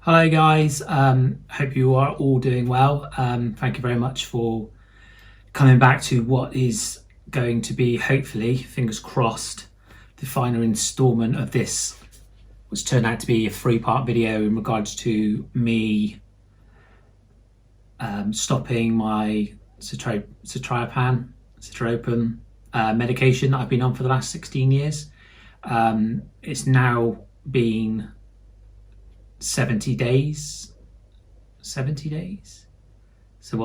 Hello guys, hope you are all doing well. Thank you very much for coming back to what is going to be, hopefully, fingers crossed, the final instalment of this, which turned out to be a 3-part video in regards to me stopping my Citalopram medication that I've been on for the last 16 years. It's now been 70 days. So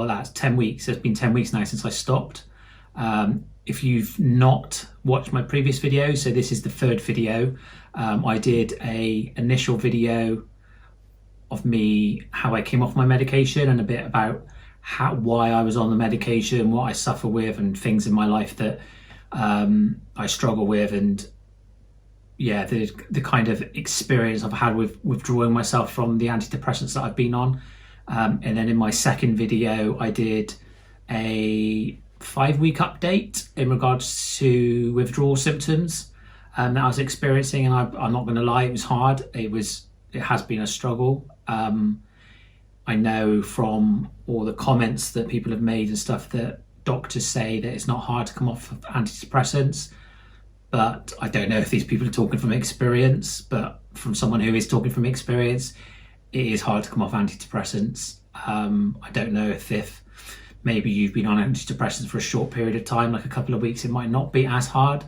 that's 10 weeks. It's been 10 weeks now since I stopped. If you've not watched my previous video, so this is the 3rd video. I did a initial video of me, how I came off my medication and a bit about why I was on the medication, what I suffer with and things in my life that I struggle with, and the kind of experience I've had with withdrawing myself from the antidepressants that I've been on. And then in my 2nd video, I did a 5-week update in regards to withdrawal symptoms that I was experiencing. And I'm not going to lie, it was hard. It has been a struggle. I know from all the comments that people have made and stuff that doctors say that it's not hard to come off of antidepressants. But I don't know if these people are talking from experience, but from someone who is talking from experience, it is hard to come off antidepressants. I don't know if maybe you've been on antidepressants for a short period of time, like a couple of weeks, it might not be as hard.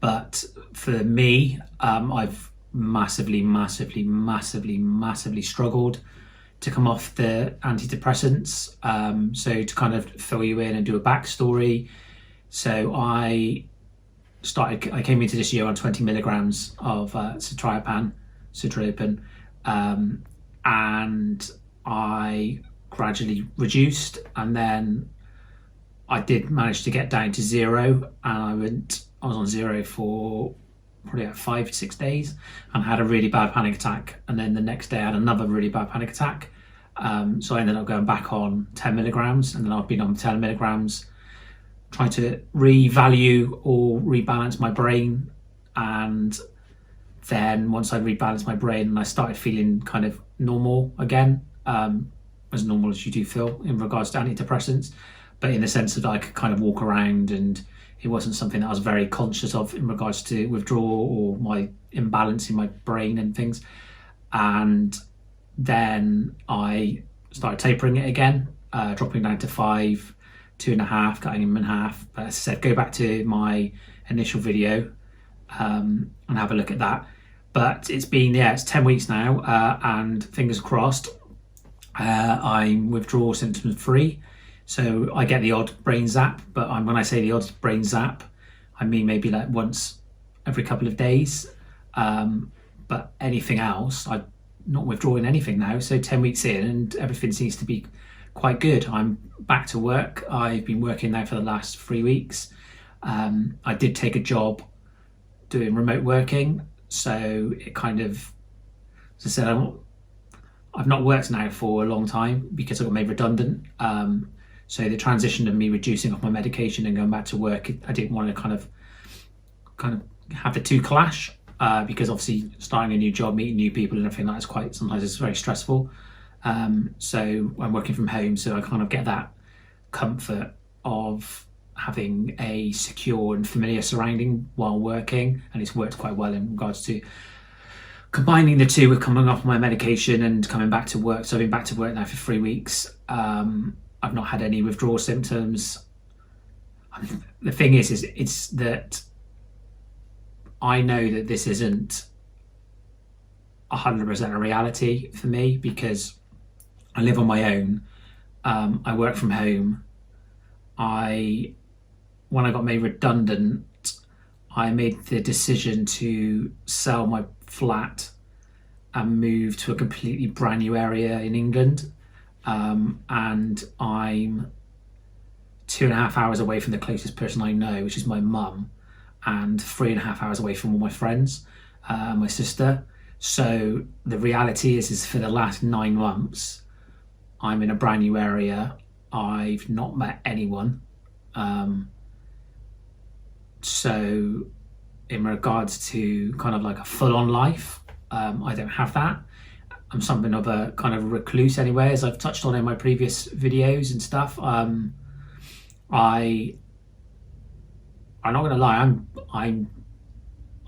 But for me, I've massively struggled to come off the antidepressants. So to kind of fill you in and do a backstory, so I came into this year on 20 milligrams of Citralopram, and I gradually reduced, and then I did manage to get down to 0, and I was on 0 for probably like 5 to 6 days and had a really bad panic attack, and then the next day I had another really bad panic attack. So I ended up going back on 10 milligrams, and then I've been on 10 milligrams trying to revalue or rebalance my brain. And then once I rebalanced my brain and I started feeling kind of normal again, as normal as you do feel in regards to antidepressants, but in the sense that I could kind of walk around and it wasn't something that I was very conscious of in regards to withdrawal or my imbalance in my brain and things. And then I started tapering it again, dropping down to 5, 2.5, cutting them in half. But as I said, go back to my initial video and have a look at that. But it's 10 weeks now, and fingers crossed, I'm withdrawal symptom free. So I get the odd brain zap, but when I say the odd brain zap, I mean maybe like once every couple of days. But anything else, I'm not withdrawing anything now. So 10 weeks in and everything seems to be quite good. I'm back to work. I've been working now for the last 3 weeks. I did take a job doing remote working, so it kind of, as I said, I've not worked now for a long time because I got made redundant. So the transition of me reducing off my medication and going back to work, I didn't want to kind of have the two clash, because obviously starting a new job, meeting new people and everything like that sometimes it's very stressful. So I'm working from home, so I kind of get that comfort of having a secure and familiar surrounding while working, and it's worked quite well in regards to combining the two with coming off my medication and coming back to work. So I've been back to work now for 3 weeks. I've not had any withdrawal symptoms. The thing is it's that I know that this isn't 100% a reality for me, because I live on my own. I work from home. When I got made redundant, I made the decision to sell my flat and move to a completely brand new area in England. And I'm 2.5 hours away from the closest person I know, which is my mum, and 3.5 hours away from all my friends, my sister. So the reality is for the last 9 months, I'm in a brand new area. I've not met anyone. So in regards to kind of like a full-on life, I don't have that. I'm something of a kind of recluse anyway, as I've touched on in my previous videos and stuff. I'm not going to lie.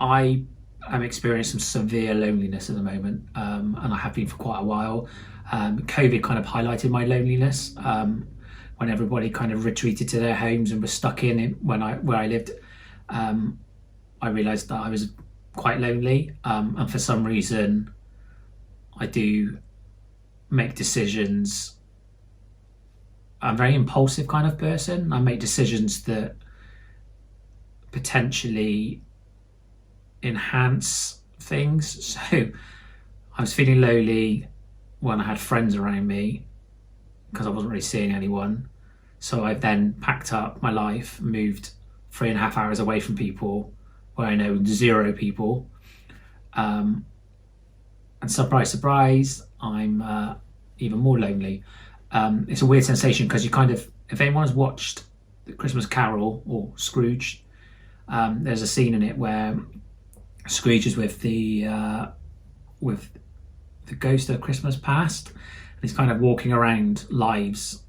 I am experiencing some severe loneliness at the moment, and I have been for quite a while. COVID kind of highlighted my loneliness when everybody kind of retreated to their homes and was stuck in it. Where I lived, I realised that I was quite lonely, and for some reason, I do make decisions. I'm a very impulsive kind of person. I make decisions that potentially enhance things. So I was feeling lonely when I had friends around me because I wasn't really seeing anyone. So I then packed up my life, moved 3.5 hours away from people where I know 0 people. And surprise, surprise, I'm even more lonely. It's a weird sensation because you kind of, if anyone's watched The Christmas Carol or Scrooge, there's a scene in it where Scrooge is with the ghost of Christmas past, and he's kind of walking around lives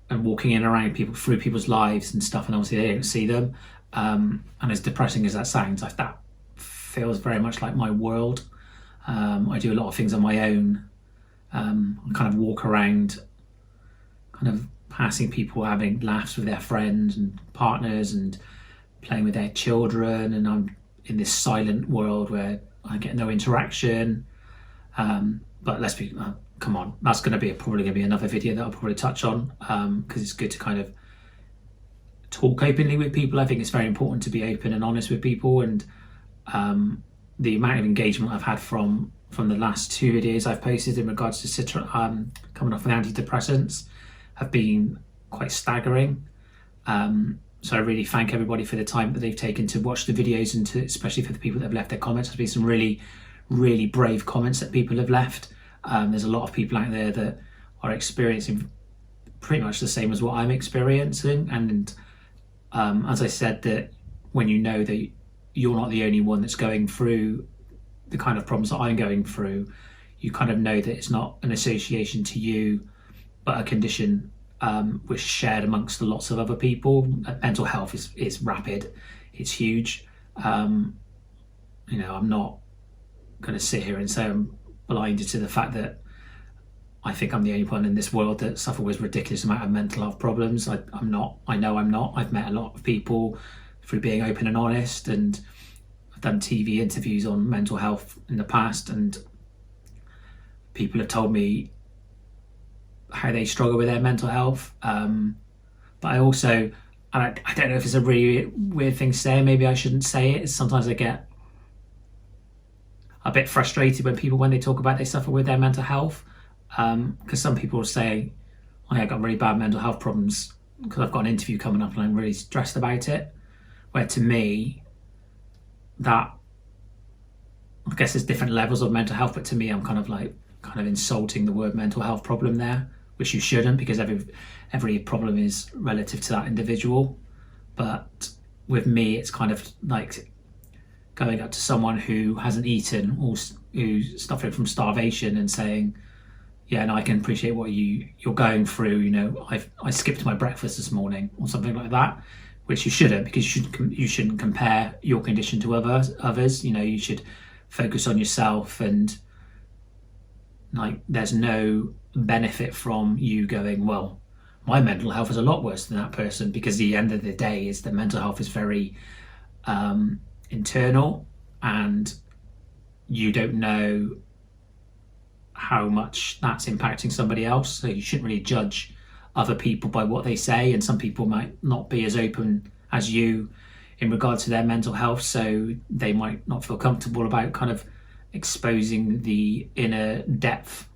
and walking in around people through people's lives and stuff, and obviously they don't see them. And as depressing as that sounds, that feels very much like my world. I do a lot of things on my own. I kind of walk around, kind of passing people, having laughs with their friends and partners and playing with their children, and I'm in this silent world where I get no interaction. But let's be, come on, that's going to be probably going to be another video that I'll probably touch on, because it's good to kind of talk openly with people. I think it's very important to be open and honest with people, and the amount of engagement I've had from the last 2 videos I've posted in regards to coming off with antidepressants have been quite staggering. So I really thank everybody for the time that they've taken to watch the videos, and especially for the people that have left their comments. There's been some really, really brave comments that people have left. There's a lot of people out there that are experiencing pretty much the same as what I'm experiencing. And as I said, that when you know that you're not the only one that's going through the kind of problems that I'm going through, you kind of know that it's not an association to you, but a condition which is shared amongst lots of other people. Mental health is rapid, it's huge. I'm not going to sit here and say I'm blinded to the fact that I think I'm the only one in this world that suffer with ridiculous amount of mental health problems. I'm not. I know I'm not. I've met a lot of people through being open and honest, and I've done TV interviews on mental health in the past, and people have told me how they struggle with their mental health. But I also, and I don't know if it's a really weird thing to say, maybe I shouldn't say it. Sometimes I get a bit frustrated when they talk about they suffer with their mental health, because some people will say, oh, I've got really bad mental health problems because I've got an interview coming up and I'm really stressed about it. Where to me, that, I guess there's different levels of mental health, but to me I'm kind of insulting the word mental health problem there, which you shouldn't, because every problem is relative to that individual. But with me, it's kind of like going up to someone who hasn't eaten or who's suffering from starvation and saying, yeah, and I can appreciate what you're going through. I skipped my breakfast this morning, or something like that, which you shouldn't, because you shouldn't compare your condition to others. You should focus on yourself, and there's no benefit from you going, well, my mental health is a lot worse than that person, because the end of the day is that mental health is very internal, and you don't know how much that's impacting somebody else. So you shouldn't really judge other people by what they say, and some people might not be as open as you in regard to their mental health, so they might not feel comfortable about kind of exposing the inner depth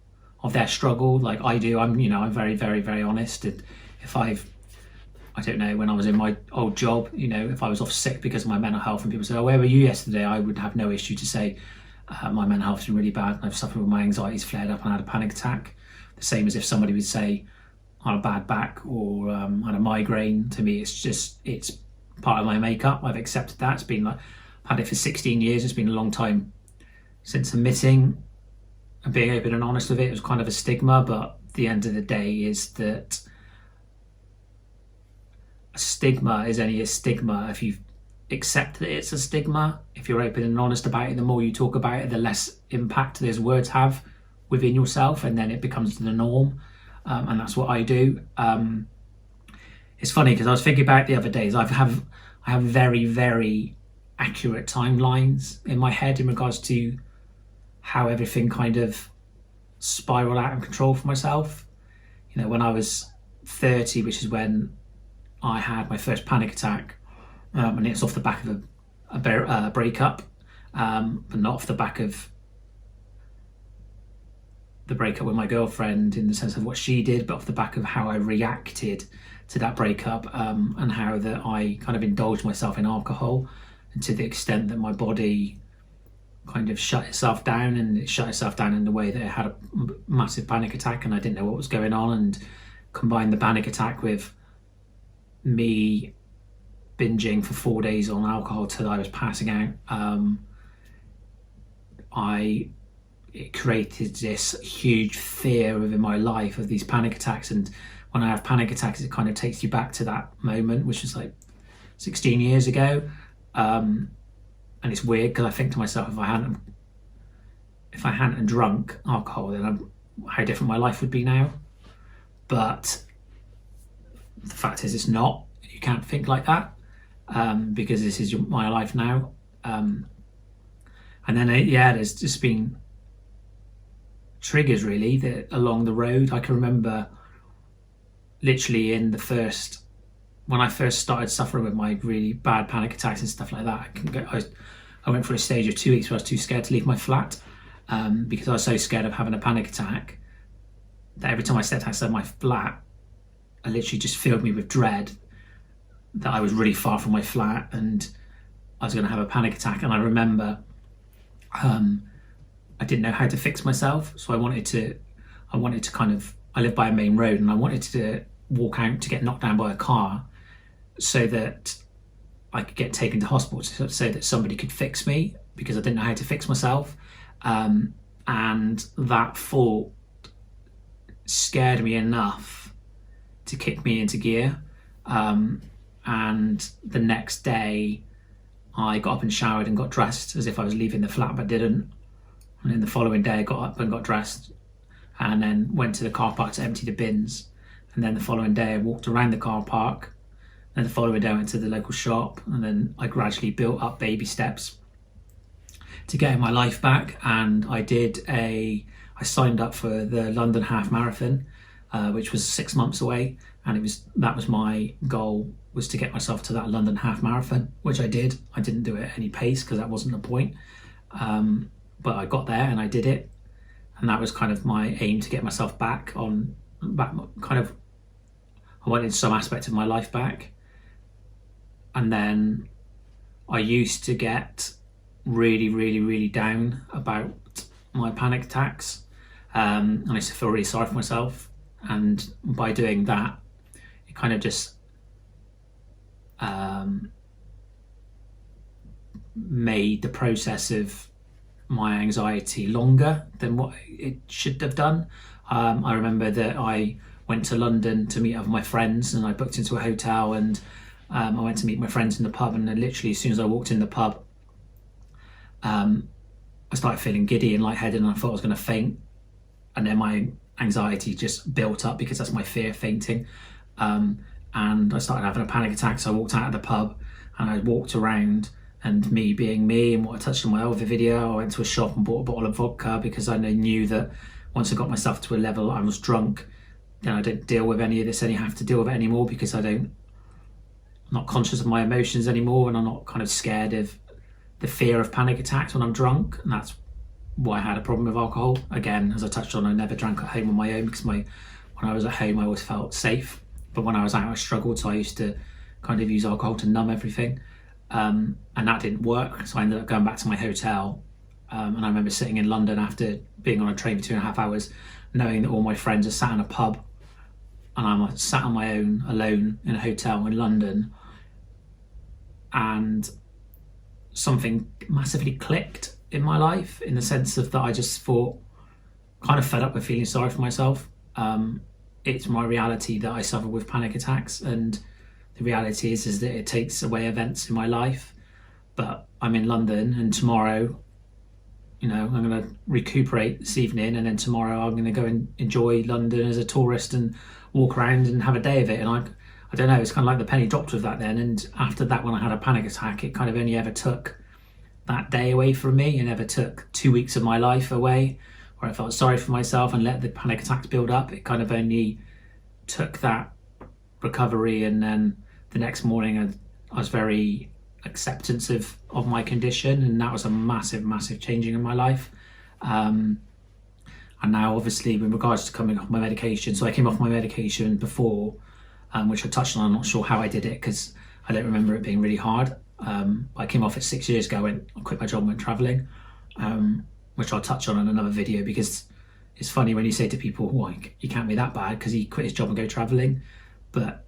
of their struggle like I do. I'm very, very, very honest. And if I don't know, when I was in my old job, if I was off sick because of my mental health and people say, oh, where were you yesterday? I would have no issue to say, my mental health's been really bad and I've suffered with my anxieties, flared up and I had a panic attack. The same as if somebody would say, I had a bad back or I had a migraine. To me, it's part of my makeup. I've accepted that. It's been like I've had it for 16 years. It's been a long time since admitting and being open and honest with it. It was kind of a stigma, but the end of the day is that a stigma is only a stigma if you accept that it's a stigma. If you're open and honest about it, the more you talk about it, the less impact those words have within yourself, and then it becomes the norm. And that's what I do. It's funny because I was thinking about it the other days. I have very, very accurate timelines in my head in regards to how everything kind of spiraled out of control for myself. You know, when I was 30, which is when I had my first panic attack, and it's off the back of a breakup, but not off the back of the breakup with my girlfriend in the sense of what she did, but off the back of how I reacted to that breakup, and how that I kind of indulged myself in alcohol, and to the extent that my body kind of shut itself down, and it shut itself down in the way that it had a massive panic attack and I didn't know what was going on, and combined the panic attack with me binging for 4 days on alcohol till I was passing out. It created this huge fear within my life of these panic attacks, and when I have panic attacks it kind of takes you back to that moment, which was like 16 years ago. And it's weird because I think to myself, if I hadn't drunk alcohol, then how different my life would be now. But the fact is, it's not. You can't think like that, because this is my life now. And then there's just been triggers really that along the road. I can remember literally when I first started suffering with my really bad panic attacks and stuff like that. I went through a stage of 2 weeks where I was too scared to leave my flat, because I was so scared of having a panic attack that every time I stepped outside my flat, I literally just filled me with dread that I was really far from my flat and I was going to have a panic attack. And I remember I didn't know how to fix myself, so I wanted to kind of, I live by a main road, and I wanted to walk out to get knocked down by a car so that I could get taken to hospital, so that somebody could fix me, because I didn't know how to fix myself. And that thought scared me enough to kick me into gear. And the next day I got up and showered and got dressed as if I was leaving the flat, but didn't. And then the following day I got up and got dressed and then went to the car park to empty the bins. And then the following day I walked around the car park. Then the following day I went to the local shop, and then I gradually built up baby steps to getting my life back. And I signed up for the London Half Marathon, which was 6 months away, and that was my goal, was to get myself to that London Half Marathon, which I did. I didn't do it at any pace because that wasn't the point, but I got there and I did it, and that was kind of my aim, to get myself back. I wanted some aspect of my life back. And then I used to get really, really, really down about my panic attacks, and I used to feel really sorry for myself. And by doing that, it kind of just made the process of my anxiety longer than what it should have done. I remember that I went to London to meet up with my friends, and I booked into a hotel, and I went to meet my friends in the pub, and then literally as soon as I walked in the pub, I started feeling giddy and lightheaded, and I thought I was going to faint. And then my anxiety just built up, because that's my fear, fainting. And I started having a panic attack, so I walked out of the pub and I walked around, and me being me and what I touched on my other video, I went to a shop and bought a bottle of vodka, because I knew that once I got myself to a level I was drunk, then I don't deal with any of this, have to deal with it anymore, because I'm not conscious of my emotions anymore, and I'm not kind of scared of the fear of panic attacks when I'm drunk. And that's why I had a problem with alcohol. Again, as I touched on, I never drank at home on my own, because when I was at home I always felt safe, but when I was out I struggled, so I used to kind of use alcohol to numb everything, and that didn't work. So I ended up going back to my hotel, and I remember sitting in London after being on a train for 2.5 hours, knowing that all my friends are sat in a pub and I'm sat on my own alone in a hotel in London, and something massively clicked in my life, in the sense of that I just thought, kind of fed up with feeling sorry for myself. It's my reality that I suffer with panic attacks, and the reality is that it takes away events in my life. But I'm in London, and tomorrow, I'm going to recuperate this evening, and then tomorrow I'm going to go and enjoy London as a tourist and walk around and have a day of it. And I don't know, it's kind of like the penny dropped with that then. And after that, when I had a panic attack, it kind of only ever took that day away from me. It never took 2 weeks of my life away where I felt sorry for myself and let the panic attacks build up. It kind of only took that recovery, and then the next morning I was very acceptance of my condition, and that was a massive changing in my life. And now, obviously, with regards to coming off my medication, so I came off my medication before, which I touched on. I'm not sure how I did it because I don't remember it being really hard. I came off it 6 years ago. I quit my job and went travelling, which I'll touch on in another video, because it's funny when you say to people, well, you can't be that bad because he quit his job and go travelling. But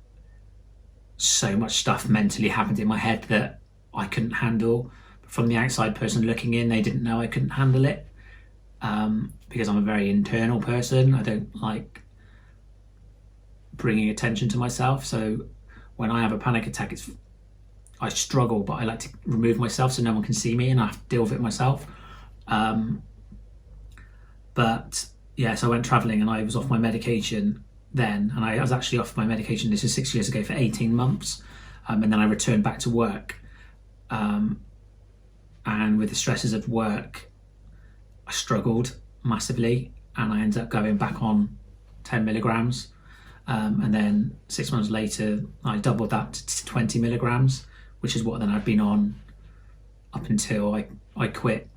so much stuff mentally happened in my head that I couldn't handle. From the outside person looking in, they didn't know I couldn't handle it, because I'm a very internal person. I don't like bringing attention to myself. So when I have a panic attack, I struggle, but I like to remove myself so no one can see me, and I have to deal with it myself. But yeah, so I went travelling and I was off my medication then, and I was actually off my medication, this is 6 years ago, for 18 months. And then I returned back to work. And with the stresses of work, I struggled massively, and I ended up going back on 10 milligrams. And then 6 months later, I doubled that to 20 milligrams, which is what then I'd been on up until I quit.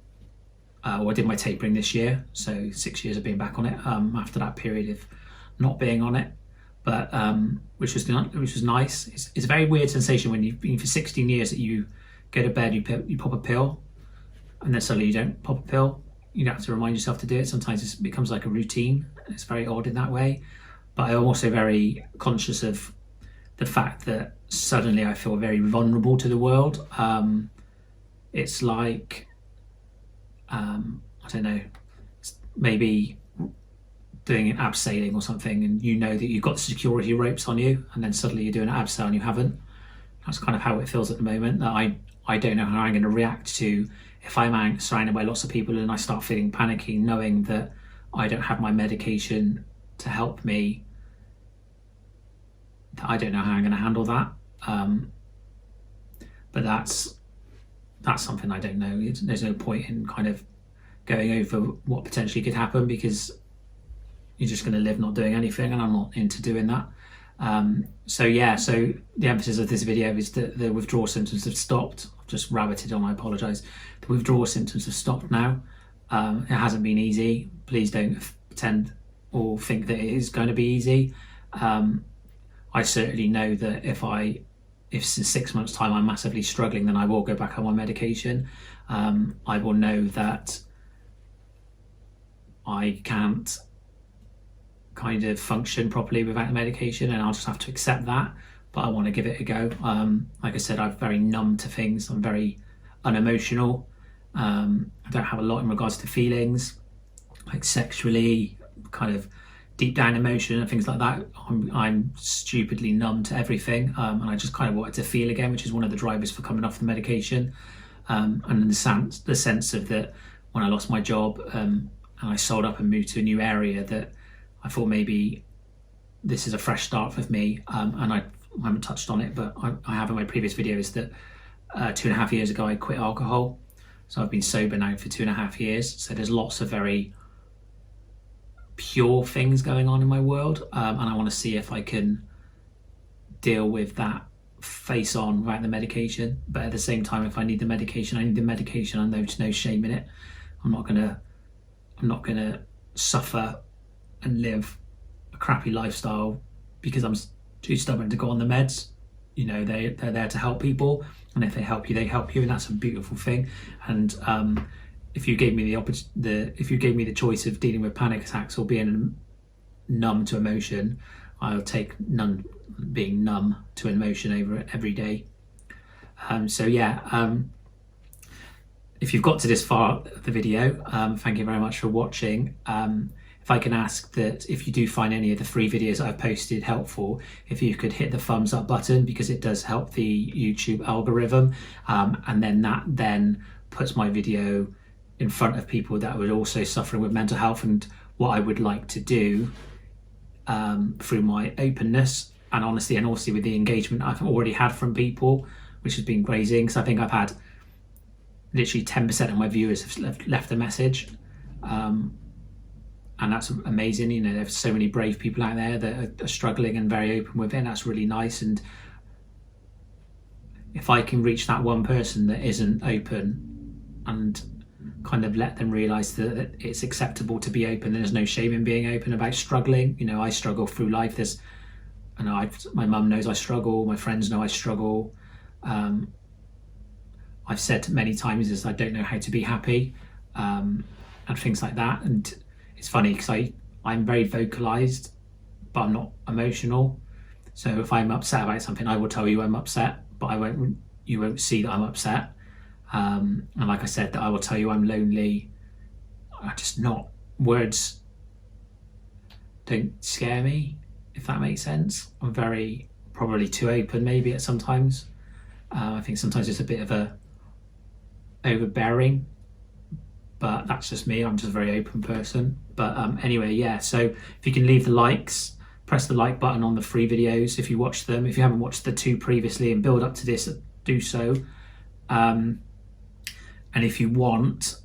I did my tapering this year, so 6 years of being back on it, after that period of not being on it, but which was nice. It's a very weird sensation when you've been for 16 years that you go to bed, you pop a pill, and then suddenly you don't pop a pill. You have to remind yourself to do it. Sometimes it becomes like a routine. It's very odd in that way. But I'm also very conscious of the fact that suddenly I feel very vulnerable to the world. It's like, I don't know, maybe doing an abseiling or something, and you know that you've got security ropes on you, and then suddenly you're doing an abseil and you haven't. That's kind of how it feels at the moment, that I don't know how I'm going to react to if I'm surrounded by lots of people and I start feeling panicky, knowing that I don't have my medication to help me. I don't know how I'm going to handle that. But that's something I don't know. There's no point in kind of going over what potentially could happen, because you're just going to live not doing anything, and I'm not into doing that. So the emphasis of this video is that the withdrawal symptoms have stopped. I've just rabbited on, I apologise. The withdrawal symptoms have stopped now. It hasn't been easy. Please don't pretend or think that it is going to be easy. I certainly know that if in 6 months' time I'm massively struggling, then I will go back on my medication. I will know that I can't kind of function properly without the medication, and I'll just have to accept that. But I want to give it a go. Like I said, I'm very numb to things. I'm very unemotional. I don't have a lot in regards to feelings, like sexually, kind of deep down emotion and things like that. I'm stupidly numb to everything, and I just kind of wanted to feel again, which is one of the drivers for coming off the medication. And in the sense of that, when I lost my job and I sold up and moved to a new area, that I thought maybe this is a fresh start for me. And I haven't touched on it, but I have in my previous videos that 2.5 years ago I quit alcohol. So I've been sober now for 2.5 years. So there's lots of very pure things going on in my world, and I want to see if I can deal with that face on without the medication. But at the same time, if I need the medication, I need the medication, and there's no shame in it. I'm not gonna suffer and live a crappy lifestyle because I'm too stubborn to go on the meds. You know, they're there to help people, and if they help you, and that's a beautiful thing. And if you gave me the choice of dealing with panic attacks or being numb to emotion, I'll take being numb to emotion over it every day. if you've got to this far of the video, thank you very much for watching. If I can ask that if you do find any of the free videos that I've posted helpful, if you could hit the thumbs up button, because it does help the YouTube algorithm, and then that then puts my video in front of people that are also suffering with mental health. And what I would like to do through my openness and honesty, and also with the engagement I've already had from people, which has been grazing, because I think I've had literally 10% of my viewers have left a message, and that's amazing. You know, there's so many brave people out there that are struggling and very open with it, and that's really nice. And if I can reach that one person that isn't open and kind of let them realize that it's acceptable to be open, there's no shame in being open about struggling. You know, I struggle through life. My mum knows I struggle, my friends know I struggle. I've said many times is I don't know how to be happy, and things like that. And it's funny because I'm very vocalized, but I'm not emotional. So if I'm upset about something, I will tell you I'm upset, but you won't see that I'm upset. And like I said, that I will tell you I'm lonely. Words don't scare me, if that makes sense. I'm probably too open maybe at sometimes. I think sometimes it's a bit of a overbearing, but that's just me. I'm just a very open person. But anyway, yeah, so if you can leave the likes, press the like button on the free videos if you watch them. If you haven't watched the 2 previously and build up to this, do so. And if you want,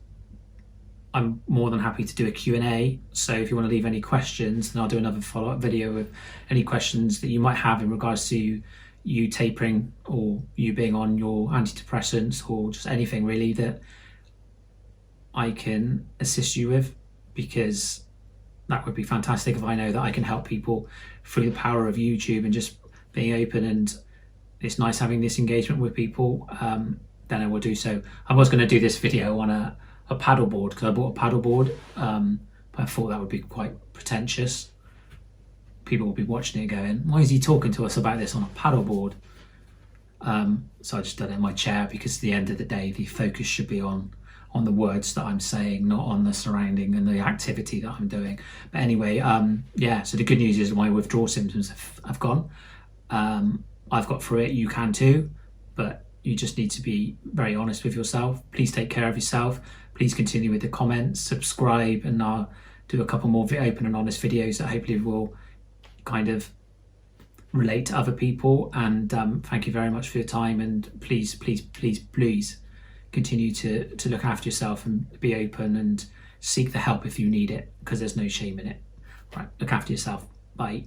I'm more than happy to do a Q&A. So if you want to leave any questions, then I'll do another follow-up video with any questions that you might have in regards to you tapering, or you being on your antidepressants, or just anything really that I can assist you with, because that would be fantastic if I know that I can help people through the power of YouTube and just being open, and it's nice having this engagement with people. Then I will do so. I was going to do this video on a paddleboard, because I bought a paddleboard, but I thought that would be quite pretentious. People will be watching it going, why is he talking to us about this on a paddleboard? So I just done it in my chair, because at the end of the day, the focus should be on the words that I'm saying, not on the surrounding and the activity that I'm doing. But anyway, yeah, so the good news is my withdrawal symptoms have gone. I've got through it, you can too, but you just need to be very honest with yourself. Please take care of yourself. Please continue with the comments, subscribe, and I'll do a couple more open and honest videos that hopefully will kind of relate to other people. And thank you very much for your time, and please continue to look after yourself and be open and seek the help if you need it, because there's no shame in it. Right, look after yourself. Bye.